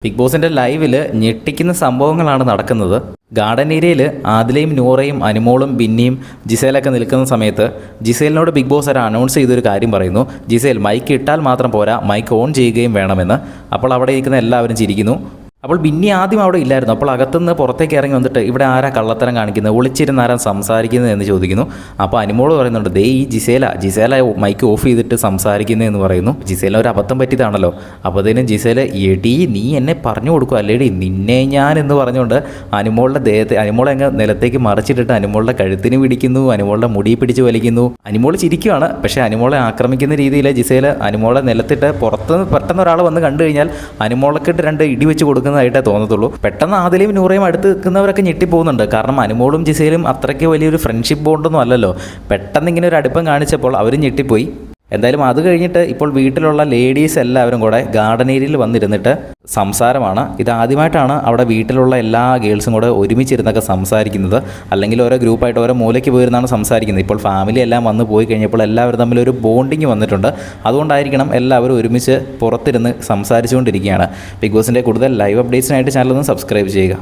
Big ബോസിൻ്റെ ലൈവിൽ ഞെട്ടിക്കുന്ന സംഭവങ്ങളാണ് നടക്കുന്നത്. ഗാർഡൻ ഏരിയയിൽ ആദിലയും നൂറയും അനുമോളും ബിന്നിയും ജിസേലൊക്കെ നിൽക്കുന്ന സമയത്ത് ജിസേലിനോട് ബിഗ് ബോസ് ഒരു അനൗൺസ് ചെയ്തൊരു കാര്യം പറയുന്നു. ജിസേൽ മൈക്ക് ഇട്ടാൽ മാത്രം പോരാ, മൈക്ക് ഓൺ ചെയ്യുകയും വേണമെന്ന്. അപ്പോൾ അവിടെ ഇരിക്കുന്ന എല്ലാവരും ചിരിക്കുന്നു. അപ്പോൾ ബിന്നി ആദ്യം അവിടെ ഇല്ലായിരുന്നു. അപ്പോൾ അകത്തുനിന്ന് പുറത്തേക്ക് ഇറങ്ങി വന്നിട്ട് ഇവിടെ ആരാ കള്ളത്തരം കാണിക്കുന്നത്, ഒളിച്ചിരുന്ന് ആരാ സംസാരിക്കുന്നത് എന്ന് ചോദിക്കുന്നു. അപ്പോൾ അനുമോള് പറയുന്നുണ്ട്, ദേ ഈ ജിസേല മൈക്ക് ഓഫ് ചെയ്തിട്ട് സംസാരിക്കുന്നതെന്ന് പറയുന്നു. ജിസേല ഒരു അബദ്ധം പറ്റിയതാണല്ലോ. അപ്പോൾ അതിനും ജിസേല എടീ നീ എന്നെ പറഞ്ഞു കൊടുക്കുക അല്ലേടി നിന്നെ ഞാൻ എന്ന് പറഞ്ഞുകൊണ്ട് അനുമോളെ അങ്ങ് നിലത്തേക്ക് മറിച്ചിട്ടിട്ട് അനുമോളുടെ കഴുത്തിന് പിടിക്കുന്നു, അനുമോളുടെ മുടി പിടിച്ച് വലിക്കുന്നു. അനുമോൾ ചിരിക്കുകയാണ്. പക്ഷേ അനുമോളെ ആക്രമിക്കുന്ന രീതിയിൽ ജിസേല അനുമോളെ നിലത്തിട്ട് പുറത്ത് പെട്ടെന്ന് ഒരാൾ വന്ന് കണ്ടു കഴിഞ്ഞാൽ അനുമോളൊക്കെ രണ്ട് ഇടി വെച്ച് കൊടുക്കുന്നതായിട്ടേ തോന്നത്തുള്ളൂ. പെട്ടെന്ന് ആദിലയും നൂറയും അടുത്ത് നിൽക്കുന്നവരൊക്കെ ഞെട്ടിപ്പോകുന്നുണ്ട്. കാരണം അനുമോളും ജിസേലും അത്രയ്ക്ക് വലിയൊരു ഫ്രണ്ട്ഷിപ്പ് ബോണ്ടൊന്നും അല്ലല്ലോ. പെട്ടെന്ന് ഇങ്ങനെ ഒരു അടുപ്പം കാണിച്ചപ്പോൾ അവരും ഞെട്ടിപ്പോയി. എന്തായാലും അത് കഴിഞ്ഞിട്ട് ഇപ്പോൾ വീട്ടിലുള്ള ലേഡീസ് എല്ലാവരും കൂടെ ഗാർഡൻ ഏരിയയിൽ വന്നിരുന്നിട്ട് സംസാരമാണ്. ഇതാദ്യമായിട്ടാണ് അവിടെ വീട്ടിലുള്ള എല്ലാ ഗേൾസും കൂടെ ഒരുമിച്ചിരുന്നൊക്കെ സംസാരിക്കുന്നത്. അല്ലെങ്കിൽ ഓരോ ഗ്രൂപ്പായിട്ട് ഓരോ മൂലയ്ക്ക് പോയിരുന്നാണ് സംസാരിക്കുന്നത്. ഇപ്പോൾ ഫാമിലി എല്ലാം വന്ന് പോയി കഴിഞ്ഞപ്പോൾ എല്ലാവരും തമ്മിലൊരു ബോണ്ടിങ് വന്നിട്ടുണ്ട്. അതുകൊണ്ടായിരിക്കണം എല്ലാവരും ഒരുമിച്ച് പുറത്തിരുന്ന് സംസാരിച്ചുകൊണ്ടിരിക്കുകയാണ്. ബിഗ് ബോസിൻ്റെ കൂടുതൽ ലൈവ് അപ്ഡേറ്റ്സിനായിട്ട് ചാനലൊന്ന് സബ്സ്ക്രൈബ് ചെയ്യുക.